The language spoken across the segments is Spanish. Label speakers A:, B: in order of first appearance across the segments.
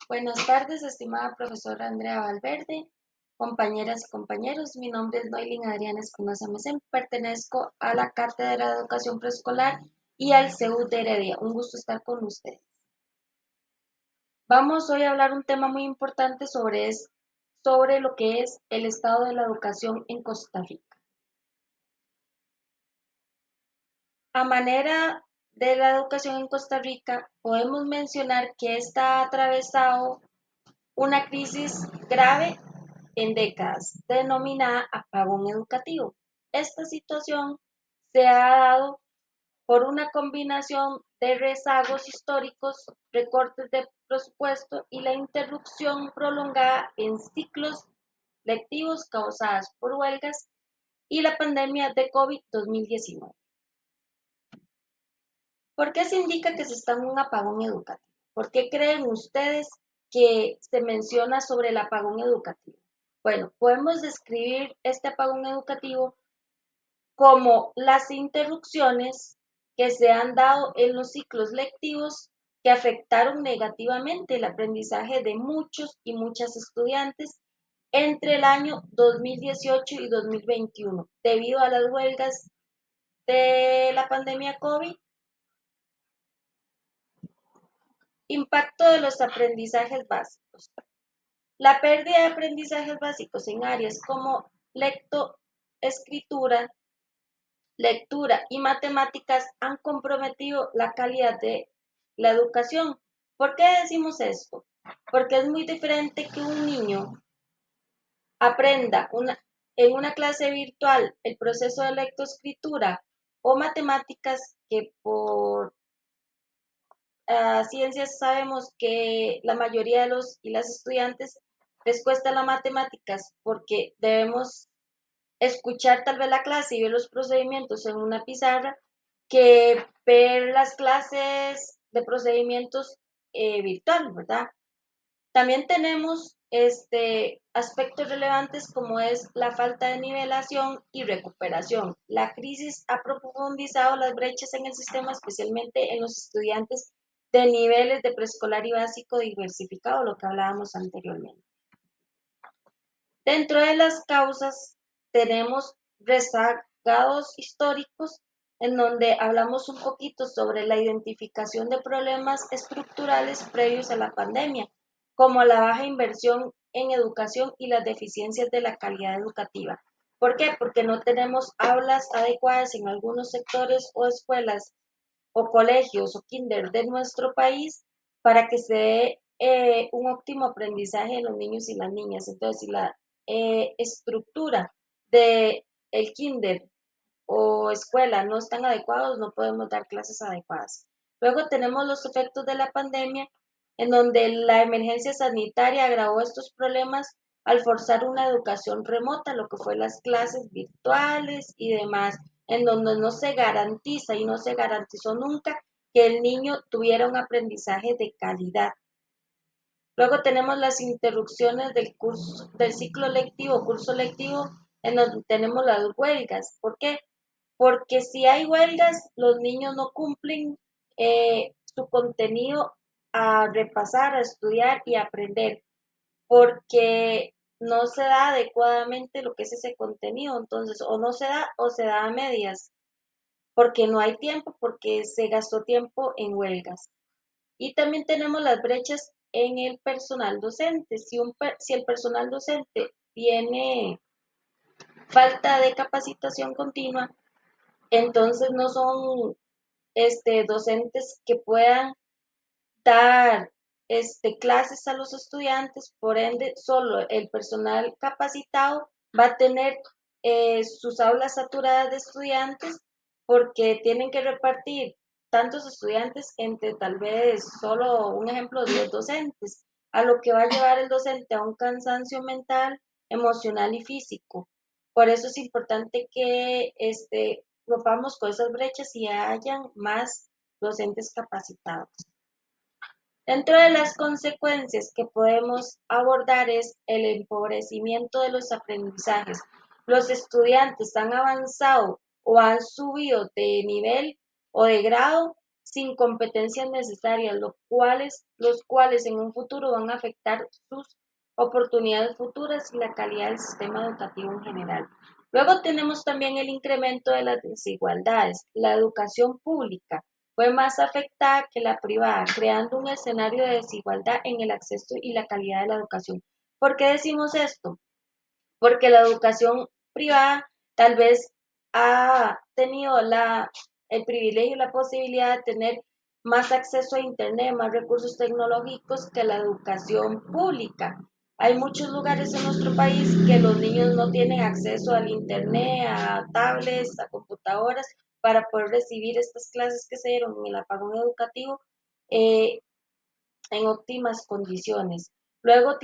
A: Buenas tardes, estimada profesora Andrea Valverde, compañeras y compañeros. Mi nombre es Noylin Adriana Espinosa Mesén, pertenezco a la Cátedra de Educación Preescolar y al CEU de Heredia. Un gusto estar con ustedes. Vamos hoy a hablar un tema muy importante sobre lo que es el estado de la educación en Costa Rica. A manera de la educación en Costa Rica, podemos mencionar que está atravesado una crisis grave en décadas, denominada apagón educativo. Esta situación se ha dado por una combinación de rezagos históricos, recortes de presupuesto y la interrupción prolongada en ciclos lectivos causadas por huelgas y la pandemia de COVID-2019. ¿Por qué se indica que se está en un apagón educativo? ¿Por qué creen ustedes que se menciona sobre el apagón educativo? Bueno, podemos describir este apagón educativo como las interrupciones que se han dado en los ciclos lectivos que afectaron negativamente el aprendizaje de muchos y muchas estudiantes entre el año 2018 y 2021, debido a las huelgas de la pandemia COVID. Impacto de los aprendizajes básicos. La pérdida de aprendizajes básicos en áreas como lectoescritura, lectura y matemáticas han comprometido la calidad de la educación. ¿Por qué decimos esto? Porque es muy diferente que un niño aprenda en una clase virtual el proceso de lectoescritura o matemáticas que por ciencias sabemos que la mayoría de los y las estudiantes les cuesta las matemáticas porque debemos escuchar tal vez la clase y ver los procedimientos en una pizarra que ver las clases de procedimientos virtual, ¿verdad? También tenemos aspectos relevantes como es la falta de nivelación y recuperación. La crisis ha profundizado las brechas en el sistema, especialmente en los estudiantes de niveles de preescolar y básico diversificado, lo que hablábamos anteriormente. Dentro de las causas tenemos rezagados históricos, en donde hablamos un poquito sobre la identificación de problemas estructurales previos a la pandemia, como la baja inversión en educación y las deficiencias de la calidad educativa. ¿Por qué? Porque no tenemos aulas adecuadas en algunos sectores o escuelas o colegios o kinder de nuestro país para que se dé un óptimo aprendizaje de los niños y las niñas. Entonces, si la estructura de el kinder o escuela no están adecuados, no podemos dar clases adecuadas. Luego tenemos los efectos de la pandemia, en donde la emergencia sanitaria agravó estos problemas al forzar una educación remota, lo que fue las clases virtuales y demás, en donde no se garantiza y no se garantizó nunca que el niño tuviera un aprendizaje de calidad. Luego tenemos las interrupciones del ciclo lectivo, curso lectivo, en donde tenemos las huelgas. ¿Por qué? Porque si hay huelgas, los niños no cumplen su contenido a repasar, a estudiar y a aprender, porque no se da adecuadamente lo que es ese contenido. Entonces, o no se da o se da a medias, porque no hay tiempo, porque se gastó tiempo en huelgas. Y también tenemos las brechas en el personal docente. Si el personal docente tiene falta de capacitación continua, entonces no son docentes que puedan dar clases a los estudiantes, por ende, solo el personal capacitado va a tener sus aulas saturadas de estudiantes porque tienen que repartir tantos estudiantes entre tal vez solo un ejemplo, 10 docentes, a lo que va a llevar el docente a un cansancio mental, emocional y físico. Por eso es importante que rompamos con esas brechas y hayan más docentes capacitados. Dentro de las consecuencias que podemos abordar es el empobrecimiento de los aprendizajes. Los estudiantes han avanzado o han subido de nivel o de grado sin competencias necesarias, los cuales en un futuro van a afectar sus oportunidades futuras y la calidad del sistema educativo en general. Luego tenemos también el incremento de las desigualdades. La educación pública fue más afectada que la privada, creando un escenario de desigualdad en el acceso y la calidad de la educación. ¿Por qué decimos esto? Porque la educación privada tal vez ha tenido el privilegio y la posibilidad de tener más acceso a Internet, más recursos tecnológicos que la educación pública. Hay muchos lugares en nuestro país que los niños no tienen acceso al Internet, a tablets, a computadoras, para poder recibir estas clases que se dieron en el apagón educativo eh, en óptimas condiciones. Luego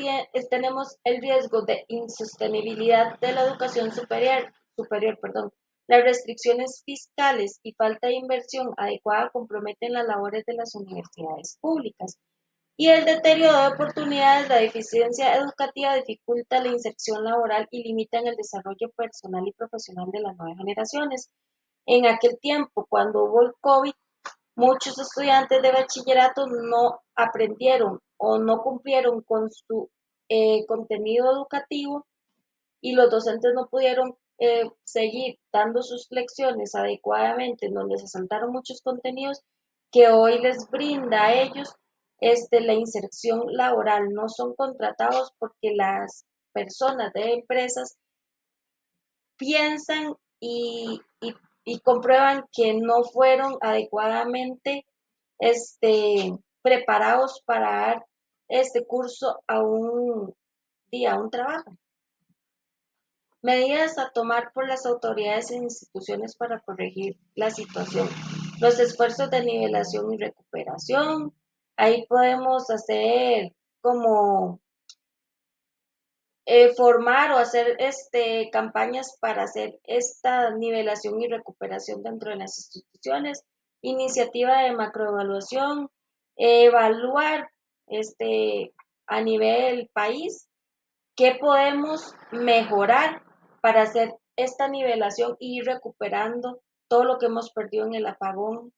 A: tenemos el riesgo de insostenibilidad de la educación superior. Las restricciones fiscales y falta de inversión adecuada comprometen las labores de las universidades públicas. Y el deterioro de oportunidades, la deficiencia educativa dificulta la inserción laboral y limitan el desarrollo personal y profesional de las nuevas generaciones. En aquel tiempo, cuando hubo el COVID, muchos estudiantes de bachillerato no aprendieron o no cumplieron con su contenido educativo y los docentes no pudieron seguir dando sus lecciones adecuadamente, en donde se saltaron muchos contenidos que hoy les brinda a ellos la inserción laboral. No son contratados porque las personas de empresas piensan y comprueban que no fueron adecuadamente preparados para dar este curso a un día, a un trabajo. Medidas a tomar por las autoridades e instituciones para corregir la situación. Los esfuerzos de nivelación y recuperación. Ahí podemos hacer como formar o hacer campañas para hacer esta nivelación y recuperación dentro de las instituciones, iniciativa de macroevaluación, evaluar a nivel país qué podemos mejorar para hacer esta nivelación y ir recuperando todo lo que hemos perdido en el apagón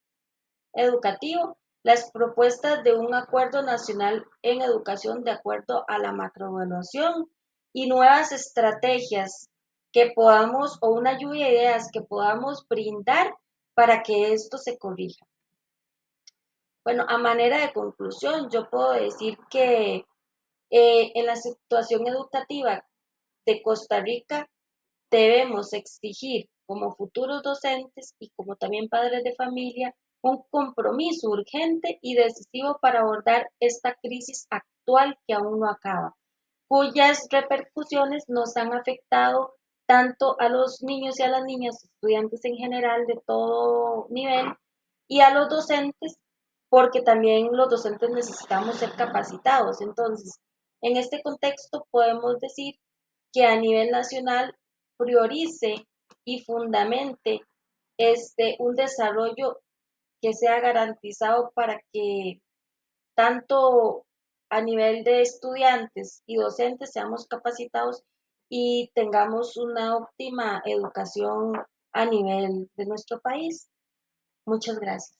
A: educativo, las propuestas de un acuerdo nacional en educación de acuerdo a la macroevaluación y nuevas estrategias que podamos, o una lluvia de ideas que podamos brindar para que esto se corrija. Bueno, a manera de conclusión, yo puedo decir que en la situación educativa de Costa Rica debemos exigir como futuros docentes y como también padres de familia un compromiso urgente y decisivo para abordar esta crisis actual que aún no acaba, cuyas repercusiones nos han afectado tanto a los niños y a las niñas, estudiantes en general de todo nivel, y a los docentes, porque también los docentes necesitamos ser capacitados. Entonces, en este contexto podemos decir que a nivel nacional priorice y fundamente un desarrollo que sea garantizado para que tanto a nivel de estudiantes y docentes seamos capacitados y tengamos una óptima educación a nivel de nuestro país. Muchas gracias.